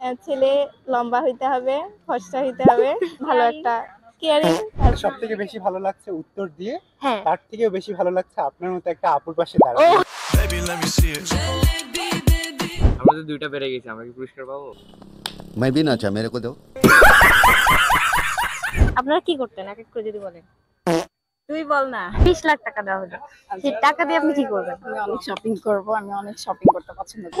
ছেলে লম্বা হইতে হবে, ফর্সা হইতে হবে, ভালো একটা কেয়ারিং। সব থেকে বেশি ভালো লাগছে উত্তর দিয়ে, হ্যাঁ, তার থেকেও বেশি ভালো লাগছে আপনার মতো একটা আপুর পাশে দাঁড়ানো। আমরা তো দুইটা বেড়ে গেছি, আমরা কি পুরস্কার পাবো? मैं भी ना चाह मेरे को दो। আপনারা কি করতেন এক এক করে যদি বলেন? তুই বল না। 20 লাখ টাকা দেওয়া হলো, সেই টাকা দিয়ে আপনি কি করবেন? আমি অনেক শপিং করব, আমি অনেক শপিং করতে পছন্দ করি।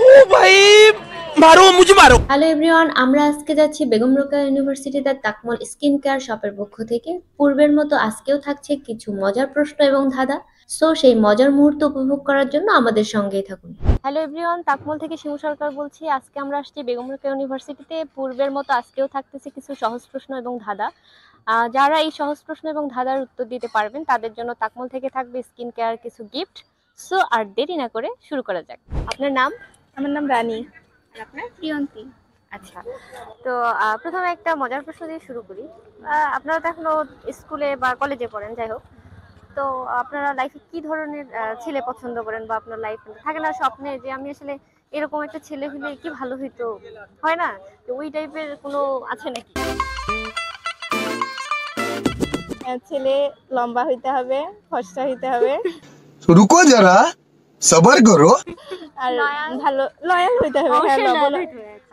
হ্যালো এভরিওয়ান, আমরা আজকে যাচ্ছি বেগম রোকেয়া ইউনিভার্সিটিতে তাকমল স্কিন কেয়ার শপের পক্ষ থেকে। পূর্বের মতো আজকেও থাকছে কিছু মজার প্রশ্ন এবং ধাঁধা। সো সেই মজার মুহূর্ত উপভোগ করার জন্য আমাদের সঙ্গেই থাকুন। হ্যালো এভরিওয়ান, তাকমল থেকে শিমু সরকার বলছি। আজকে আমরা আসছি বেগম রোকেয়া ইউনিভার্সিটিতে। পূর্বের মতো আজকেও থাকতেছে কিছু সহজ প্রশ্ন এবং ধাঁধা। যারা এই সহজ প্রশ্ন এবং ধাঁধার উত্তর দিতে পারবেন তাদের জন্য তাকমল থেকে থাকবে স্কিন কেয়ার কিছু গিফট। সো আর দেরি না করে শুরু করা যাক। আপনার নাম? আমার নাম রানী। আর আপনার? প্রিয়ন্তী। আচ্ছা, তো প্রথমে একটা মজার প্রশ্ন দিয়ে শুরু করি। আপনারা তো এখনো স্কুলে বা কলেজে পড়েন, যাই হোক, তো আপনারা লাইফে কি ধরনের ছেলে পছন্দ করেন, বা আপনার লাইফ থাকে না স্বপ্নে যে আমি আসলে এরকম একটা ছেলে হলে কি ভালো হইতো, হয় না, তো ওই টাইপের কোনো আছে নাকি? ছেলে লম্বা হইতে হবে, ফর্সা হইতে হবে, रुको जरा सबर करो। আর ভালো লয়াল হইতে হবে। হ্যাঁ, লবণ।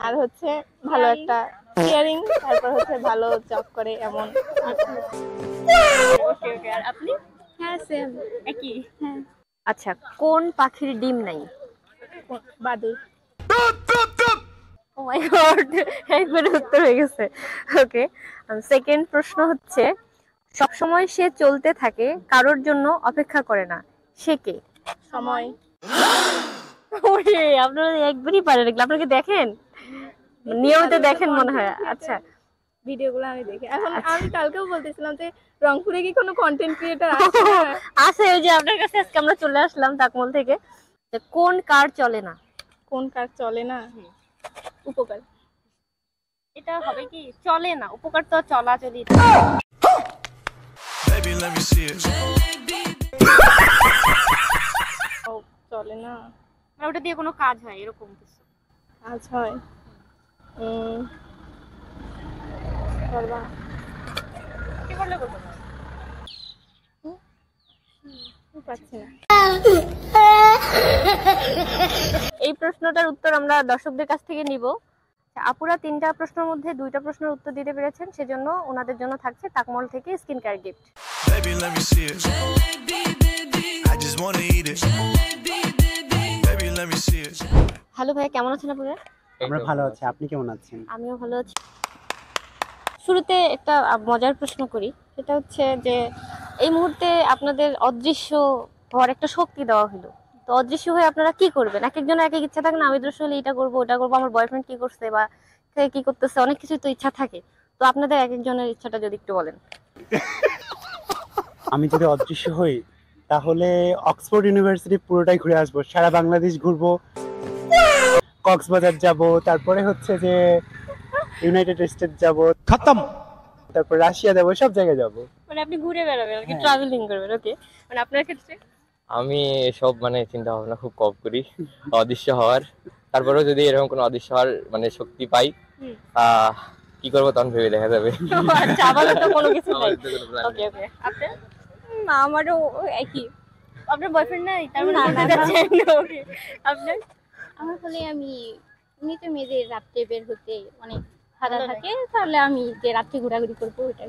আর হচ্ছে ভালো একটা কেয়ারিং, তারপর হচ্ছে ভালো জব করে এমন। ওকে ওকে, আর আপনি? হ্যাঁ, সেম একই। হ্যাঁ, আচ্ছা, কোন পাখির ডিম নাই? বাদুর। ও মাই গড, একবারে উত্তর হয়ে গেছে। ওকে, সেকেন্ড প্রশ্ন হচ্ছে, সব সময় সে চলতে থাকে, কারোর জন্য অপেক্ষা করে না, সে কে? সময়। ওরে, আপনারা একবারই পারে রাখলেন। আপনারা কি দেখেন, নিয়মিত দেখেন মনে হয়? আচ্ছা, ভিডিওগুলো আমি দেখি। এখন আমি কালকেও বলতেছিলাম যে রংপুরে কি কোনো কন্টেন্ট ক্রিয়েটর আছে? আছে, ওই যে আপনার কাছে আজকে আমরা চলে আসলাম তাকমল থেকে। যে কোন কার চলে না? কোন কাজ চলে না? উপকার। এটা হবে কি চলে না, উপকার তো চলাচলই। ও, চলে না, মানে ওটা দিয়ে কোনো কাজ হয় এরকম কিছু? আজ হয়। করবা। কি করলে করতে পারো? পাচ্ছি না। এই প্রশ্নটার উত্তর আমরা দর্শকদের কাছ থেকে নিব। আপুরা 3টা প্রশ্নের মধ্যে 2টা প্রশ্নের উত্তর দিতে পেরেছেন, সেজন্য ওনাদের জন্য থাকছে তাকমল থেকে স্কিন কেয়ার গিফট। হ্যালো ভাই, কেমন আছেন আপনারা? আমরা ভালো আছি, আপনি কেমন আছেন? আমিও ভালো আছি। শুরুতে একটা মজার প্রশ্ন করি, সেটা হচ্ছে যে এই মুহূর্তে আপনাদের অদৃশ্য হওয়ার একটা শক্তি দেওয়া হলো, তো অদৃশ্য হয়ে আপনারা কি করবেন? এক একজনের এক এক ইচ্ছা থাকে না, আমি অদৃশ্য হলে এটা করবো ওটা করবো, আমার বয়ফ্রেন্ড কি করছে বা সে কি করতেছে, অনেক কিছু তো ইচ্ছা থাকে। তো আপনাদের এক একজনের ইচ্ছাটা যদি একটু বলেন। আমি যদি অদৃশ্য হই তাহলে অক্সফোর্ড ইউনিভার্সিটি পুরোটাই ঘুরে আসবো, সারা বাংলাদেশ ঘুরবো, কক্সবাজার যাব, তারপরে হচ্ছে যে ইউনাইটেড স্টেট যাব, খতম, তারপর রাশিয়া যাব, সব জায়গায় যাব। মানে আপনি ঘুরে বেড়াবেন আর কি, হ্যাঁ। ট্রাভেলিং করবেন। ওকে, মানে আপনার ক্ষেত্রে? আমি এসব মানে চিন্তা ভাবনা খুব কম করি অদৃশ্য হওয়ার। তারপরেও যদি এরকম কোনো অদৃশ্য হওয়ার মানে শক্তি পাই, কি করবো তখন ভেবে দেখা যাবে। আচ্ছা, আপাতত তো কোনো কিছু নাই। আমাদের তো কোনো plan ওকে নেই। ওকে, আপনার? না, আমারও একই। আপনার বয়ফ্রেন্ড নাই তার মানে? না, বলতে না। চাচ্ছেন? ওকে, আপনার? আমার হলে আমি এমনিতে মেয়েদের রাত্রে বের হতে অনেক ভালো ভালো থাকে, তাহলে আমি যে রাত্রে ঘোরাঘুরি করবো ওইটাই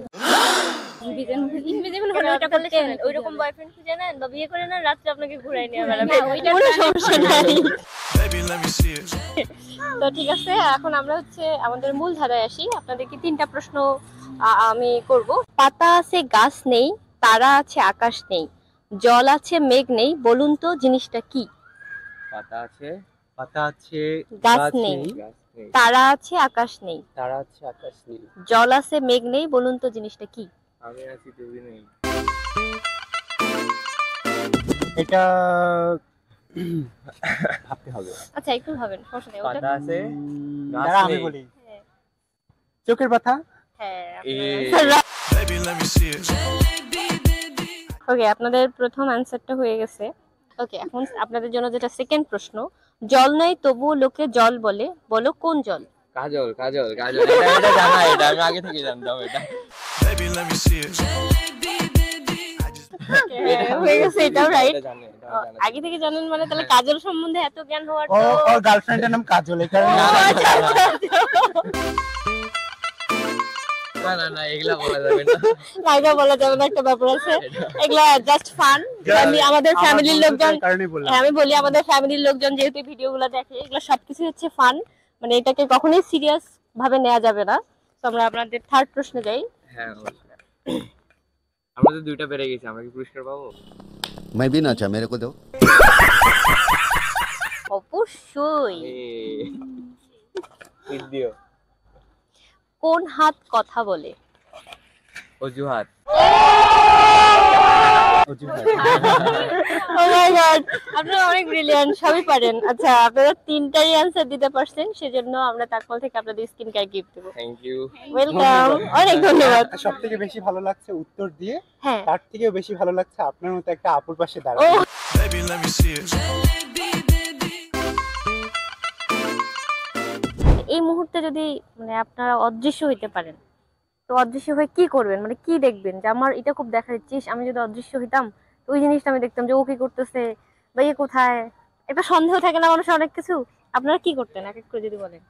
ইনভিজিবল হলে ওইটা করলে শোনেন, ওইরকম বয়ফ্রেন্ড খুঁজে নেন বা বিয়ে করে নেন, রাত্রে আপনাকে ঘুরাই নিয়ে বেড়াবে, না, ওইটা কোনো না। সমস্যা নাই। তো ঠিক আছে, এখন আমরা হচ্ছে আমাদের মূল ধারায় আসি। আপনাদেরকে 3টা প্রশ্ন আমি করব। পাতা আছে গাছ নেই, তারা আছে আকাশ নেই, জল আছে মেঘ নেই, বলুন তো জিনিসটা কি? পাতা আছে, পাতা আছে, গাছ নেই, গাছ নেই, তারা আছে আকাশ নেই, তারা আছে, আকাশ নেই। জল আছে মেঘ নেই, বলুন তো জিনিসটা কি? আমি আছি তুমি নেই। এটা ভাবতে হবে। আচ্ছা, একটু ভাবেন, সমস্যা নেই। ওটা পাতা আছে, গাছ দাঁড়া, আমি নেই। বলি। চোখের পাতা। হ্যাঁ, এ, ওকে, আপনাদের প্রথম অ্যানসারটা হয়ে গেছে। ওকে, এখন আপনাদের জন্য যেটা সেকেন্ড প্রশ্ন, জল নাই তবুও লোকে জল বলে, বলো কোন জল? কাজল কাজল কাজল, এটা জানা, এটা আমি আগে থেকে জানতাম এটা। হয়ে গেছে, এটাও রাইট। এটা জানি, এটা আমি জানি। আগে থেকে জানেন মানে তাহলে কাজল সম্বন্ধে এত জ্ঞান হওয়ার ও তো ওর গার্লফ্রেন্ডের নাম কাজল, এই কারণে না, না না, এগুলা বলা যাবে না। লাইভে বলা যাবে না, একটা ব্যাপার আছে। এগুলা জাস্ট ফান। আমি আমাদের ফ্যামিলির লোকজন, কারণে বললাম। আমি বলি আমাদের ফ্যামিলির লোকজন যেহেতু ভিডিওগুলো দেখে, এগুলো সবকিছু হচ্ছে ফান, মানে এটাকে কখনোই সিরিয়াস ভাবে নেওয়া যাবে না। তো আমরা আপনাদের থার্ড প্রশ্নে যাই। হ্যাঁ অবশ্যই। আমরা তো 2টা পেরে গেছি, আমরা কি পুরস্কার পাবো? मैं भी नाचा, मेरे को दो। অবশ্যই। দিও। কোন হাত কথা বলে? অজুহাত। ও মাই গড, আপনারা অনেক ব্রিলিয়ান্ট, সবই পারেন। আচ্ছা, আপনারা 3টাই অ্যানসার দিতে পারছেন, সেজন্য আমরা তাকমল থেকে আপনাদের স্কিন কেয়ার গিফট দেব। Thank you. ওয়েলকাম, অনেক ধন্যবাদ। সব থেকে বেশি ভালো লাগছে উত্তর দিয়ে, হ্যাঁ, তার থেকেও বেশি ভালো লাগছে আপনার মতো একটা আপুর পাশে ও দাঁড়ানো। এই মুহূর্তে যদি মানে আপনারা অদৃশ্য হইতে পারেন, তো অদৃশ্য হয়ে কি করবেন, মানে কি দেখবেন? যে আমার এটা খুব দেখার ইচ্ছে, আমি যদি অদৃশ্য হইতাম তো ওই জিনিসটা আমি দেখতাম, যে ও কি করতেছে বা ইয়ে কোথায়। একটা সন্দেহ থাকে না মানুষের অনেক কিছু। আপনারা কি করতেন এক এক করে যদি বলেন?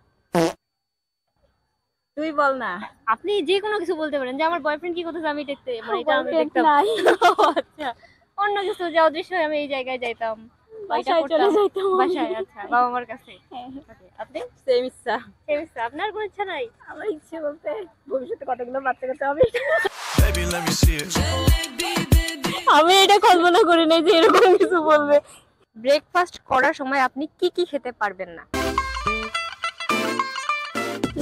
তুই বল না। আপনি যে কোনো কিছু বলতে পারেন, যে আমার বয়ফ্রেন্ড কি করতেছে আমি দেখতে, মানে এটা আমি Boyfriend দেখতাম। নাই। ও আচ্ছা, অন্য কিছু, যে অদৃশ্য হয়ে আমি এই জায়গায় যাইতাম বা এটা বাসায় চলে করতাম। যাইতাম আমি। বাসায়, আচ্ছা, বাবা মার কাছে। হ্যাঁ। Okay, আপনি? সেম ইচ্ছা। Same ইচ্ছা। আপনার কোনো ইচ্ছা নাই? আমার ইচ্ছে বলতে ভবিষ্যতে কতগুলো বাচ্চা কাচ্চা হবে। আমি এটা কল্পনা করি নাই যে এরকম কিছু বলবে। ব্রেকফাস্ট করার সময় আপনি কি কি খেতে পারবেন না?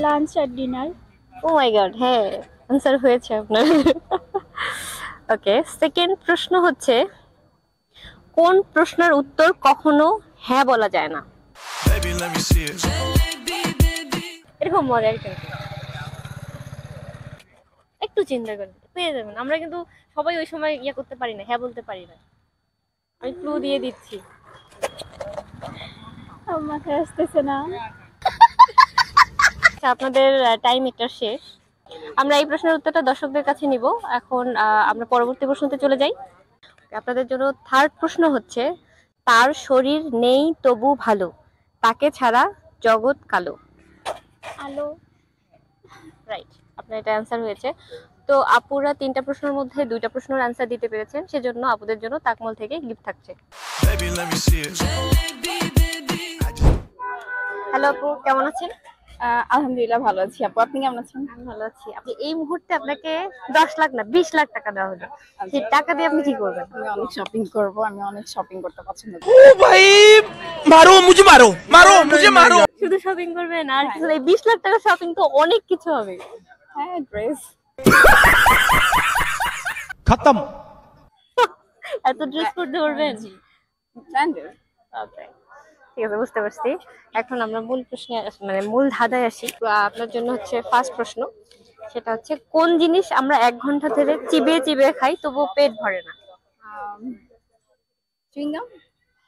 লাঞ্চ আর ডিনার। ও মাই গড, হ্যাঁ, আনসার হয়েছে আপনার। ওকে, সেকেন্ড প্রশ্ন হচ্ছে, কোন প্রশ্নের উত্তর কখনো হ্যাঁ বলা যায় না? এরকম মজার কিন্তু, একটু চিন্তা করেন, পেয়ে যাবেন। আমরা কিন্তু সবাই ওই সময় ইয়ে করতে পারি না, হ্যাঁ বলতে পারি না। আমি ক্লু দিয়ে দিচ্ছি। আমার মাথায় আসতেছে না। আচ্ছা, আপনাদের টাইম এটা শেষ। আমরা এই প্রশ্নের উত্তরটা দর্শকদের কাছে নিব। এখন আমরা পরবর্তী প্রশ্নতে চলে যাই। আপনাদের জন্য থার্ড প্রশ্ন হচ্ছে, তার শরীর নেই তবু ভালো, তাকে ছাড়া জগৎ কালো। আলো। রাইট, আপনার এটা অ্যান্সার হয়েছে। তো আপুরা 3টা প্রশ্নের মধ্যে 2টা প্রশ্নের অ্যান্সার দিতে পেরেছেন, সেজন্য আপুদের জন্য তাকমল থেকে গিফট থাকছে। হ্যালো আপু, কেমন আছেন? আলহামদুলিল্লাহ ভালো আছি। আপু আপনি কেমন আছেন? আমি ভালো আছি। আপনি এই মুহূর্তে আপনাকে 10 লাখ না 20 লাখ টাকা দেওয়া হলো, সেই টাকা দিয়ে আপনি কি করবেন? আমি অনেক শপিং করব। আমি অনেক শপিং করতে পছন্দ করি। শুধু শপিং করবেন আর কিছু না? এই 20 লাখ টাকা শপিং তো অনেক কিছু হবে। হ্যাঁ, ড্রেস। खत्म। এত ড্রেস করতে পারবেন? ব্র্যান্ডের। ওকে, ঠিক আছে, বুঝতে পারছি। এখন আমরা মূল প্রশ্নে মানে মূল ধাঁধায় আসি। আপনার জন্য হচ্ছে ফার্স্ট প্রশ্ন, সেটা হচ্ছে, কোন জিনিস আমরা 1 ঘন্টা ধরে চিবিয়ে চিবিয়ে খাই তবুও পেট ভরে না? চুইংগাম।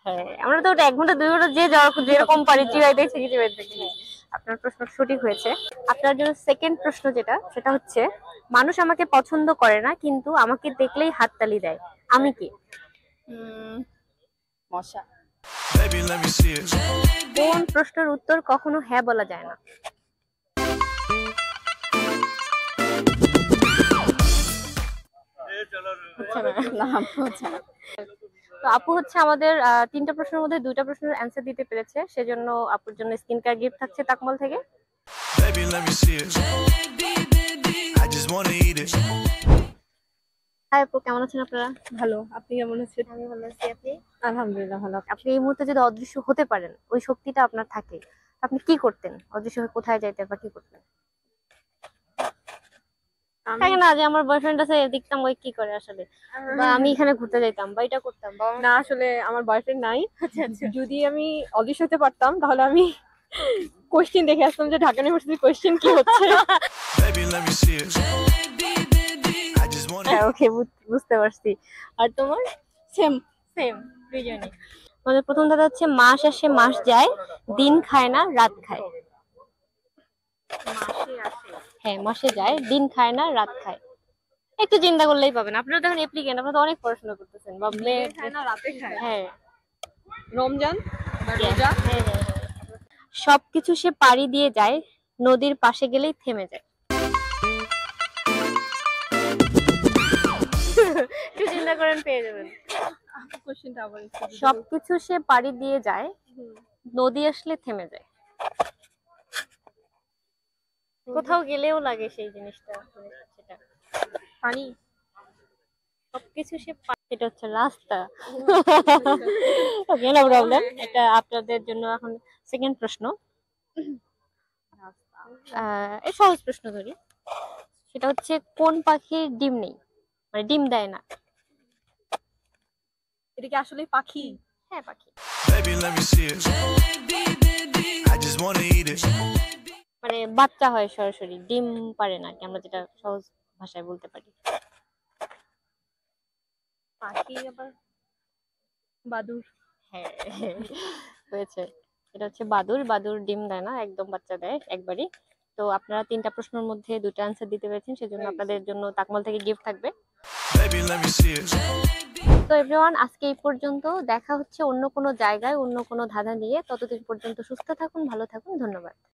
হ্যাঁ, আমরা তো ওটা 1 ঘন্টা 2 ঘন্টা যে যেরকম পারি চিবাই দেখছি চিবাই দেখছি। আপনার প্রশ্ন সঠিক হয়েছে। আপনার জন্য সেকেন্ড প্রশ্ন যেটা, সেটা হচ্ছে, মানুষ আমাকে পছন্দ করে না কিন্তু আমাকে দেখলেই হাততালি দেয়, আমি কি? মশা। কোন প্রশ্নের উত্তর কখনো হ্যাঁ বলা যায় না? না, হচ্ছে না। তো আপু হচ্ছে আমাদের 3টা প্রশ্নের মধ্যে 2টা প্রশ্নের অ্যান্সার দিতে পেরেছে, সেজন্য আপুর জন্য স্কিন কেয়ার গিফট থাকছে তাকমল থেকে। হাই আপু, কেমন আছেন আপনারা? ভালো, আপনি কেমন আছেন? আমি ভালো আছি। আপনি? আলহামদুলিল্লাহ ভালো। আপনি এই মুহূর্তে যদি অদৃশ্য হতে পারেন, ওই শক্তিটা আপনার থাকে, আপনি কি করতেন? অদৃশ্য হয়ে কোথায় যাইতেন বা কি করতেন? থাকে না যে আমার বয়ফ্রেন্ড আছে, দেখতাম ওই কি করে আসলে, বা আমি এখানে ঘুরতে যাইতাম বা এটা করতাম বা না, আসলে আমার বয়ফ্রেন্ড নাই। আচ্ছা আচ্ছা। যদি আমি অদৃশ্য হতে পারতাম তাহলে আমি কোশ্চেন দেখে আসতাম যে ঢাকা ইউনিভার্সিটির কোশ্চেন কি হচ্ছে। হ্যাঁ, ওকে, বুঝতে পারছি। আর তোমার? সেম। সেম, দুইজনই। আমাদের প্রথম ধাঁধা হচ্ছে, মাস আসে মাস যায়, দিন খায় না রাত খায়। হ্যাঁ মাসে যায়, দিন খায় না, রাত খায়। একটু চিন্তা করলেই পাবেন। আপনারা তখন অ্যাপ্লিকেন্ট, আপনারা তো অনেক পড়াশোনা করতেছেন বা হ্যাঁ রমজান হ্যাঁ। সবকিছু সে পাড়ি দিয়ে যায়, নদীর পাশে গেলেই থেমে যায়। একটু চিন্তা করেন, পেয়ে যাবেন। সবকিছু সে পাড়ি দিয়ে যায়, নদী আসলে থেমে যায়। কোথাও গেলেও লাগে সেই জিনিসটা, সেটা পানি। সবকিছু সে এটা হচ্ছে রাস্তা। ওকে, নো প্রবলেম। এটা আপনাদের জন্য এখন সেকেন্ড প্রশ্ন। এই সহজ প্রশ্ন ধরি, সেটা হচ্ছে কোন পাখির ডিম নেই, মানে ডিম দেয় না? এটা কি আসলে পাখি? হ্যাঁ পাখি। Baby, let me see it. I just wanna eat it. মানে বাচ্চা হয় সরাসরি, ডিম পারে না, কি আমরা যেটা সহজ ভাষায় বলতে পারি। পাখি আবার বাদুর। হ্যাঁ হয়েছে, এটা হচ্ছে বাদুর। বাদুর ডিম দেয় না, একদম বাচ্চা দেয় একবারই। তো আপনারা 3টা প্রশ্নের মধ্যে 2টা আনসার দিতে পেরেছেন, সেজন্য আপনাদের জন্য তাকমল থেকে গিফট থাকবে। Baby, let me see it. তো এভরিওয়ান, আজকে এই পর্যন্ত। দেখা হচ্ছে অন্য কোনো জায়গায়, অন্য কোনো ধাঁধা নিয়ে। ততদিন পর্যন্ত সুস্থ থাকুন, ভালো থাকুন, ধন্যবাদ।